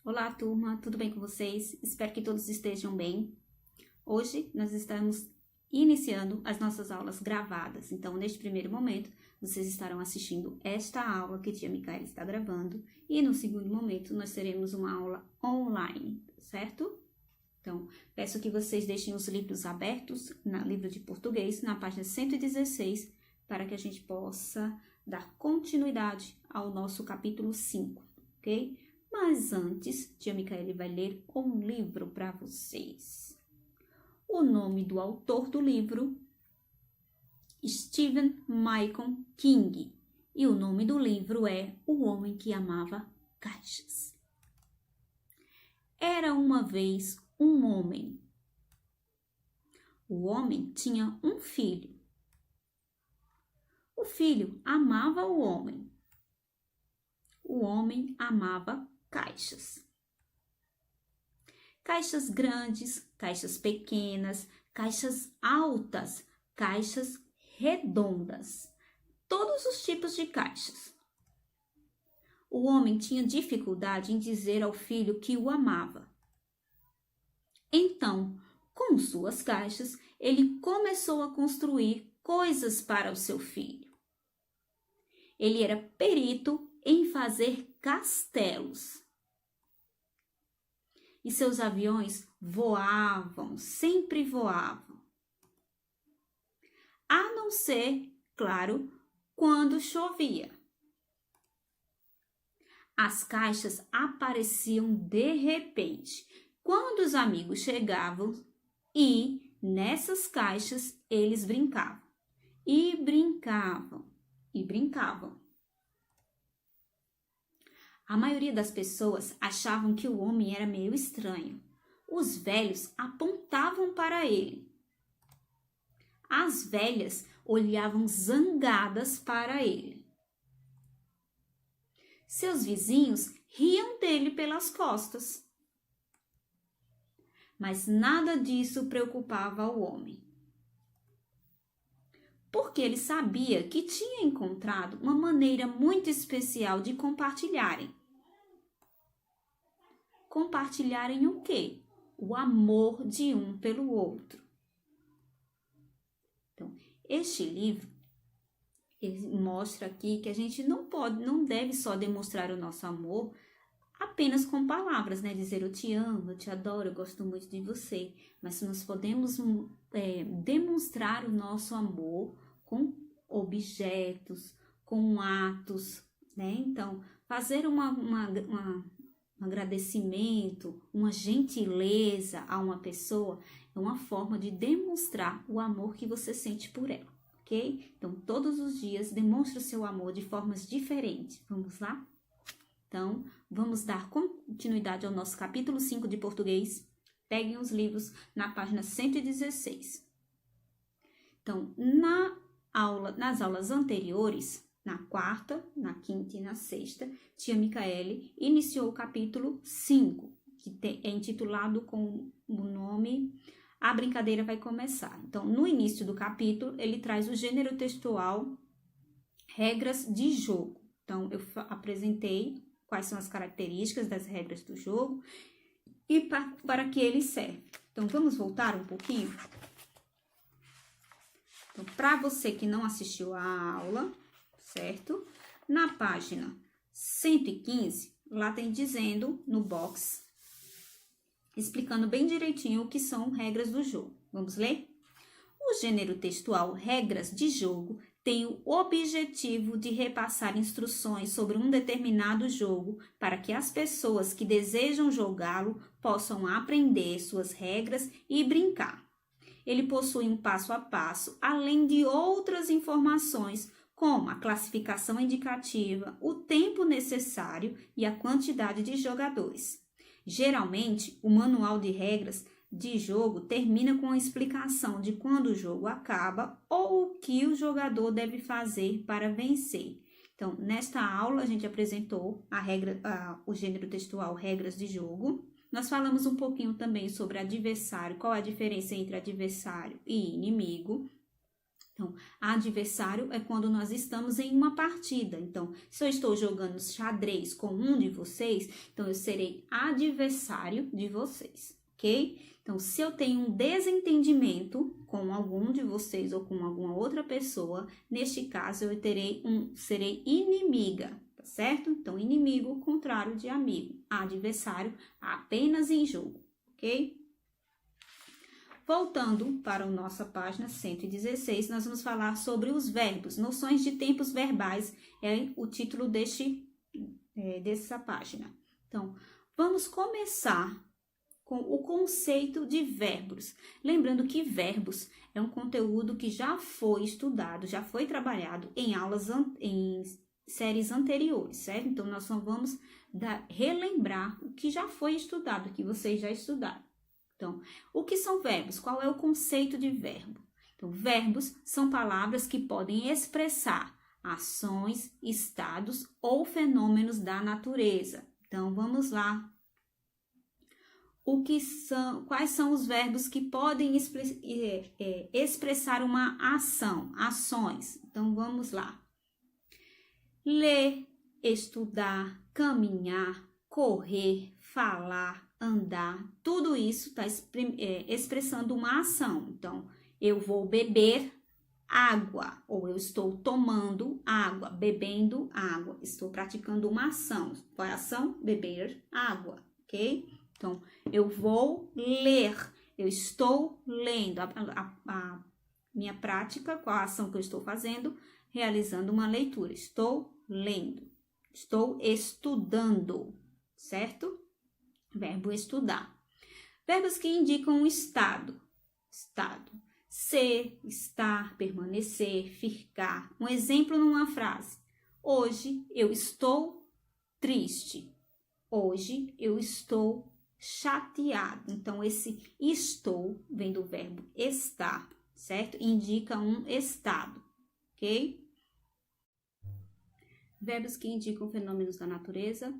Olá, turma, tudo bem com vocês? Espero que todos estejam bem. Hoje nós estamos iniciando as nossas aulas gravadas. Então, neste primeiro momento, vocês estarão assistindo esta aula que a tia Micaela está gravando. E no segundo momento, nós teremos uma aula online, certo? Então, peço que vocês deixem os livros abertos, no livro de português, na página 116, para que a gente possa dar continuidade ao nosso capítulo 5, ok? Mas antes, tia Micaela vai ler um livro para vocês. O nome do autor do livro, Stephen Michael King. E o nome do livro é O Homem que Amava Caixas. Era uma vez um homem. O homem tinha um filho. O filho amava o homem. O homem amava caixas. Caixas grandes, caixas pequenas, caixas altas, caixas redondas. Todos os tipos de caixas. O homem tinha dificuldade em dizer ao filho que o amava. Então, com suas caixas, ele começou a construir coisas para o seu filho. Ele era perito em fazer castelos. E seus aviões voavam, sempre voavam. A não ser, claro, quando chovia. As caixas apareciam de repente, quando os amigos chegavam e nessas caixas eles brincavam. E brincavam, e brincavam. A maioria das pessoas achavam que o homem era meio estranho. Os velhos apontavam para ele. As velhas olhavam zangadas para ele. Seus vizinhos riam dele pelas costas. Mas nada disso preocupava o homem. Porque ele sabia que tinha encontrado uma maneira muito especial de compartilharem. Compartilharem o quê? O amor de um pelo outro. Então, este livro ele mostra aqui que a gente não deve só demonstrar o nosso amor apenas com palavras, né? Dizer eu te amo, eu te adoro, eu gosto muito de você. Mas nós podemos demonstrar o nosso amor com objetos, com atos, né? Então, fazer um agradecimento, uma gentileza a uma pessoa é uma forma de demonstrar o amor que você sente por ela, ok? Então, todos os dias demonstre o seu amor de formas diferentes. Vamos lá? Então, vamos dar continuidade ao nosso capítulo 5 de português. Peguem os livros na página 116. Então, nas aulas anteriores, na quarta, na quinta e na sexta, tia Micaela iniciou o capítulo 5, que é intitulado com o nome A Brincadeira Vai Começar. Então, no início do capítulo, ele traz o gênero textual Regras de Jogo. Então, eu apresentei quais são as características das regras do jogo e para que ele serve. Então, vamos voltar um pouquinho? Então, para você que não assistiu a aula, certo? Na página 115, lá tem dizendo, no box, explicando bem direitinho o que são regras do jogo. Vamos ler? O gênero textual Regras de Jogo tem o objetivo de repassar instruções sobre um determinado jogo para que as pessoas que desejam jogá-lo possam aprender suas regras e brincar. Ele possui um passo a passo, além de outras informações, como a classificação indicativa, o tempo necessário e a quantidade de jogadores. Geralmente, o manual de regras de jogo termina com a explicação de quando o jogo acaba ou o que o jogador deve fazer para vencer. Então, nesta aula, a gente apresentou o gênero textual Regras de Jogo. Nós falamos um pouquinho também sobre adversário, qual a diferença entre adversário e inimigo. Então, adversário é quando nós estamos em uma partida. Então, se eu estou jogando xadrez com um de vocês, então eu serei adversário de vocês, ok? Então, se eu tenho um desentendimento com algum de vocês ou com alguma outra pessoa, neste caso eu serei inimiga, tá certo? Então, inimigo, contrário de amigo. Adversário, apenas em jogo, ok? Voltando para a nossa página 116, nós vamos falar sobre os verbos, noções de tempos verbais, é o título dessa página. Então, vamos começar com o conceito de verbos. Lembrando que verbos é um conteúdo que já foi estudado, já foi trabalhado em em séries anteriores, certo? Então, nós só vamos relembrar o que já foi estudado, que vocês já estudaram. Então, o que são verbos? Qual é o conceito de verbo? Então, verbos são palavras que podem expressar ações, estados ou fenômenos da natureza. Então, vamos lá. Quais são os verbos que podem expressar uma ação, ações? Então, vamos lá. Ler, estudar, caminhar, correr, falar, andar, tudo isso está expressando uma ação. Então, eu vou beber água, ou eu estou tomando água, bebendo água, estou praticando uma ação. Qual é a ação? Beber água, ok? Então, eu vou ler, eu estou lendo. A minha prática, qual a ação que eu estou fazendo? Realizando uma leitura. Estou lendo, estou estudando, certo? Verbo estudar. Verbos que indicam um estado. Estado. Ser, estar, permanecer, ficar. Um exemplo numa frase. Hoje eu estou triste. Hoje eu estou chateado. Então, esse estou vem do verbo estar, certo? Indica um estado, ok? Verbos que indicam fenômenos da natureza.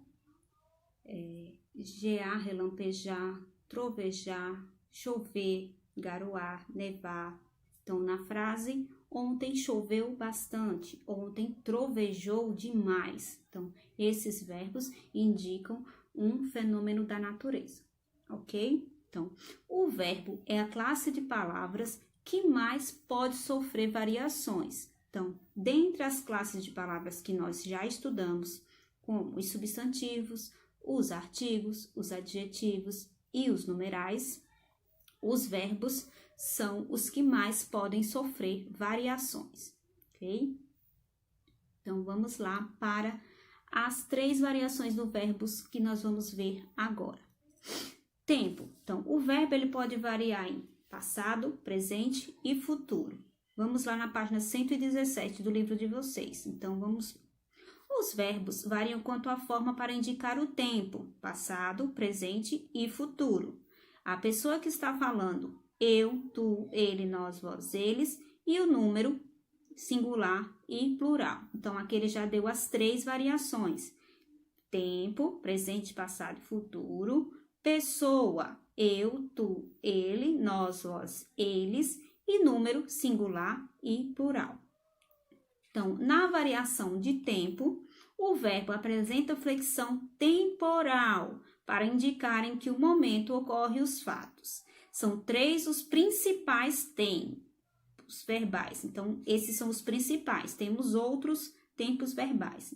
Gear, relampejar, trovejar, chover, garoar, nevar. Então, na frase, ontem choveu bastante, ontem trovejou demais. Então, esses verbos indicam um fenômeno da natureza, ok? Então, o verbo é a classe de palavras que mais pode sofrer variações. Então, dentre as classes de palavras que nós já estudamos, como os substantivos, os artigos, os adjetivos e os numerais, os verbos são os que mais podem sofrer variações, ok? Então, vamos lá para as 3 variações do verbos que nós vamos ver agora. Tempo. Então, o verbo ele pode variar em passado, presente e futuro. Vamos lá na página 117 do livro de vocês. Então, Os verbos variam quanto à forma para indicar o tempo, passado, presente e futuro. A pessoa que está falando eu, tu, ele, nós, vós, eles e o número singular e plural. Então, aqui ele já deu as 3 variações. Tempo, presente, passado e futuro. Pessoa, eu, tu, ele, nós, vós, eles e número singular e plural. Então, na variação de tempo, o verbo apresenta flexão temporal para indicar em que momento ocorrem os fatos. São 3 os principais tempos verbais. Então, esses são os principais. Temos outros tempos verbais.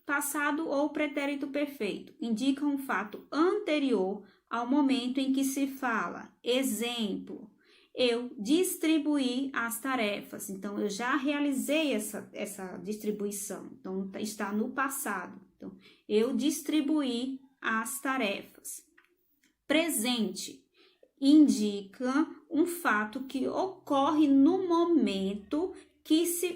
Passado ou pretérito perfeito indica um fato anterior ao momento em que se fala. Exemplo, eu distribuí as tarefas. Então, eu já realizei essa distribuição. Então, está no passado. Então, eu distribuí as tarefas. Presente indica um fato que ocorre no momento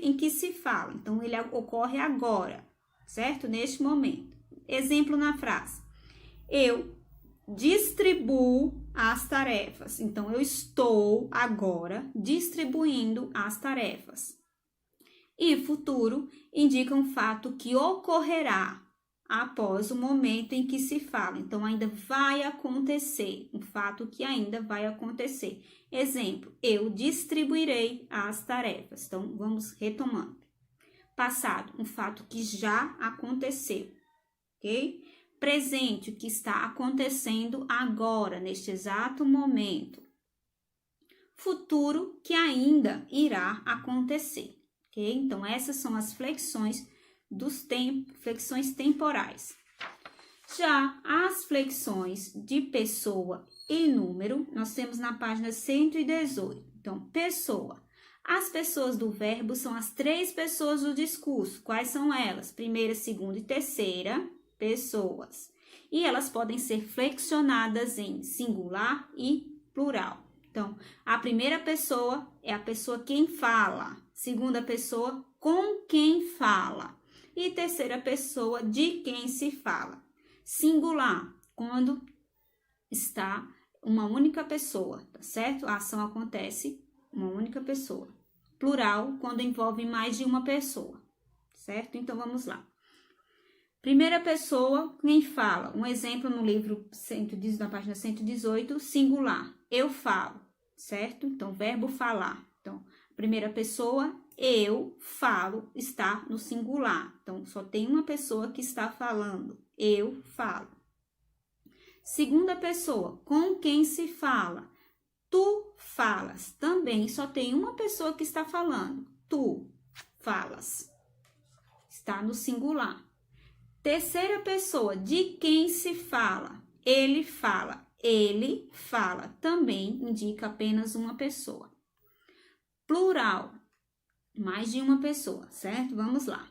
em que se fala. Então, ele ocorre agora, certo? Neste momento. Exemplo na frase. Eu distribuo as tarefas. Então, eu estou agora distribuindo as tarefas. E futuro indica um fato que ocorrerá após o momento em que se fala. Então, ainda vai acontecer, um fato que ainda vai acontecer. Exemplo, eu distribuirei as tarefas. Então, vamos retomando. Passado, um fato que já aconteceu, ok? Presente, o que está acontecendo agora, neste exato momento. Futuro, que ainda irá acontecer, ok? Então, essas são as flexões flexões temporais. Já as flexões de pessoa e número, nós temos na página 118. Então, pessoa. As pessoas do verbo são as 3 pessoas do discurso. Quais são elas? Primeira, segunda e terceira pessoas. E elas podem ser flexionadas em singular e plural. Então, a primeira pessoa é a pessoa quem fala. Segunda pessoa, com quem fala. E terceira pessoa, de quem se fala. Singular, quando está uma única pessoa, tá certo? A ação acontece uma única pessoa. Plural, quando envolve mais de uma pessoa, certo? Então, vamos lá. Primeira pessoa, quem fala. Um exemplo no livro, na página 118, singular. Eu falo, certo? Então, verbo falar. Então, primeira pessoa, eu falo, está no singular. Então, só tem uma pessoa que está falando. Eu falo. Segunda pessoa, com quem se fala. Tu falas. Também só tem uma pessoa que está falando. Tu falas. Está no singular. Terceira pessoa, de quem se fala. Ele fala. Ele fala. Também indica apenas uma pessoa. Plural. Mais de uma pessoa, certo? Vamos lá.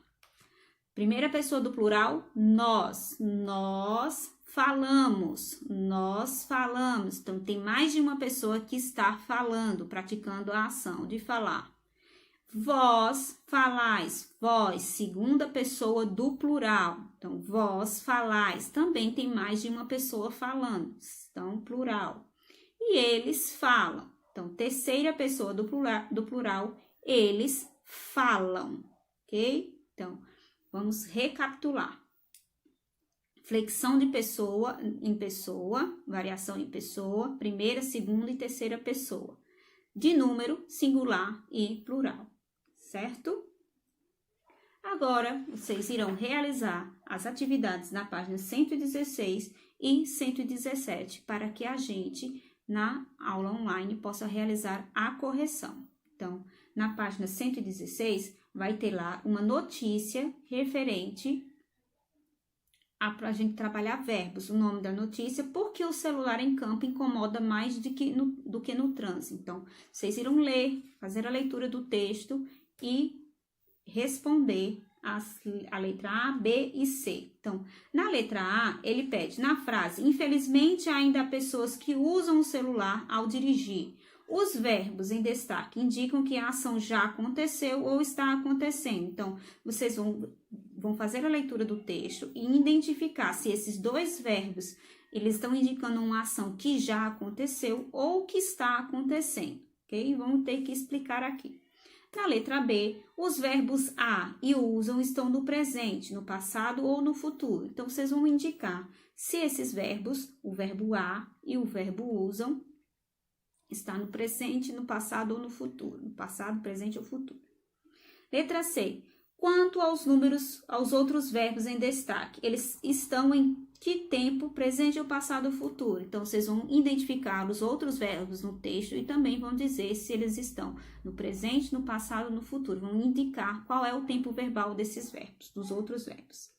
Primeira pessoa do plural, nós. Nós falamos. Nós falamos. Então, tem mais de uma pessoa que está falando, praticando a ação de falar. Vós falais. Vós, segunda pessoa do plural. Então, vós falais. Também tem mais de uma pessoa falando. Então, plural. E eles falam. Então, terceira pessoa do plural, eles falam. Ok? Então, vamos recapitular. Flexão de pessoa em pessoa, variação em pessoa, primeira, segunda e terceira pessoa. De número, singular e plural, certo? Agora, vocês irão realizar as atividades na página 116 e 117 para que a gente, na aula online, possa realizar a correção. Então, na página 116, vai ter lá uma notícia referente para a gente trabalhar verbos. O nome da notícia, porque o celular em campo incomoda mais do que no trânsito. Então, vocês irão ler, fazer a leitura do texto e responder a letra A, B e C. Então, na letra A, ele pede, na frase, infelizmente ainda há pessoas que usam o celular ao dirigir. Os verbos em destaque indicam que a ação já aconteceu ou está acontecendo. Então, vocês vão fazer a leitura do texto e identificar se esses dois verbos eles estão indicando uma ação que já aconteceu ou que está acontecendo, ok? Vamos ter que explicar aqui. Na letra B, os verbos a e usam estão no presente, no passado ou no futuro. Então, vocês vão indicar se esses verbos, o verbo a e o verbo usam, está no presente, no passado ou no futuro. No passado, presente ou futuro. Letra C. Quanto aos outros verbos em destaque, eles estão em que tempo, presente ou passado ou futuro? Então, vocês vão identificar os outros verbos no texto e também vão dizer se eles estão no presente, no passado ou no futuro. Vão indicar qual é o tempo verbal desses verbos, dos outros verbos.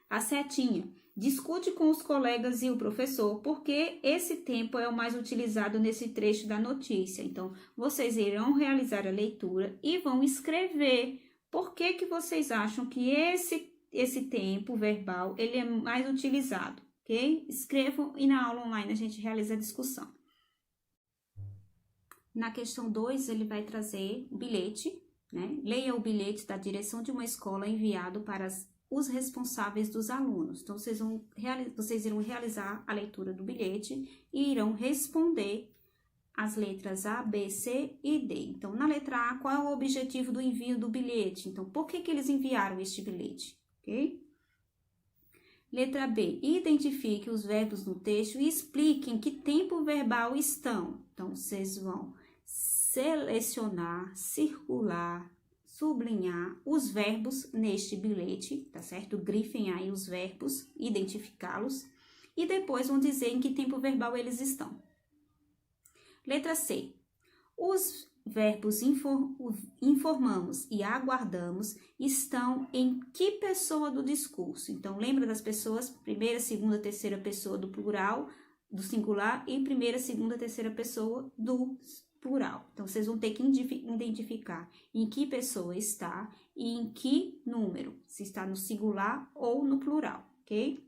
A setinha. Discute com os colegas e o professor porque esse tempo é o mais utilizado nesse trecho da notícia. Então, vocês irão realizar a leitura e vão escrever por que vocês acham que esse tempo verbal ele é mais utilizado, ok? Escrevam e na aula online a gente realiza a discussão. Na questão 2, ele vai trazer o bilhete, né? Leia o bilhete da direção de uma escola enviado para os responsáveis dos alunos. Então, vocês irão realizar a leitura do bilhete e irão responder as letras A, B, C e D. Então, na letra A, qual é o objetivo do envio do bilhete? Então, por que eles enviaram este bilhete? Ok? Letra B, identifique os verbos no texto e explique em que tempo verbal estão. Então, vocês vão selecionar, circular, sublinhar os verbos neste bilhete, tá certo? Grifem aí os verbos, identificá-los e depois vão dizer em que tempo verbal eles estão. Letra C. Os verbos informamos e aguardamos estão em que pessoa do discurso? Então, lembra das pessoas, primeira, segunda, terceira pessoa do plural, do singular e primeira, segunda, terceira pessoa do plural. Então, vocês vão ter que identificar em que pessoa está e em que número, se está no singular ou no plural, ok?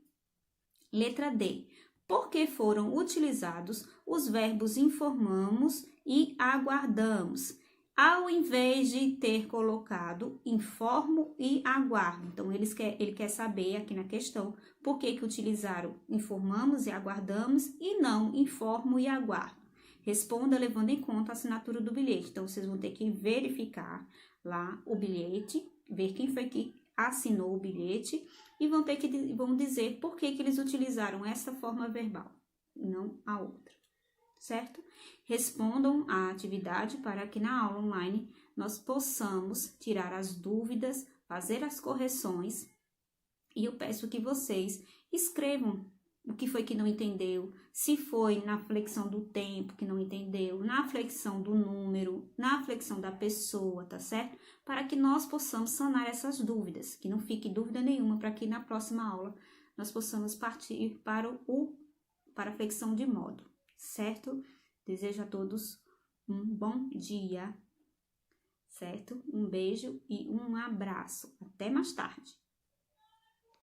Letra D. Por que foram utilizados os verbos informamos e aguardamos, ao invés de ter colocado informo e aguardo? Então, ele quer saber aqui na questão por que utilizaram informamos e aguardamos e não informo e aguardo. Responda levando em conta a assinatura do bilhete. Então, vocês vão ter que verificar lá o bilhete, ver quem foi que assinou o bilhete e vão dizer por que eles utilizaram essa forma verbal e não a outra, certo? Respondam a atividade para que na aula online nós possamos tirar as dúvidas, fazer as correções e eu peço que vocês escrevam o que foi que não entendeu, se foi na flexão do tempo que não entendeu, na flexão do número, na flexão da pessoa, tá certo? Para que nós possamos sanar essas dúvidas, que não fique dúvida nenhuma, para que na próxima aula nós possamos partir para a flexão de modo, certo? Desejo a todos um bom dia, certo? Um beijo e um abraço. Até mais tarde.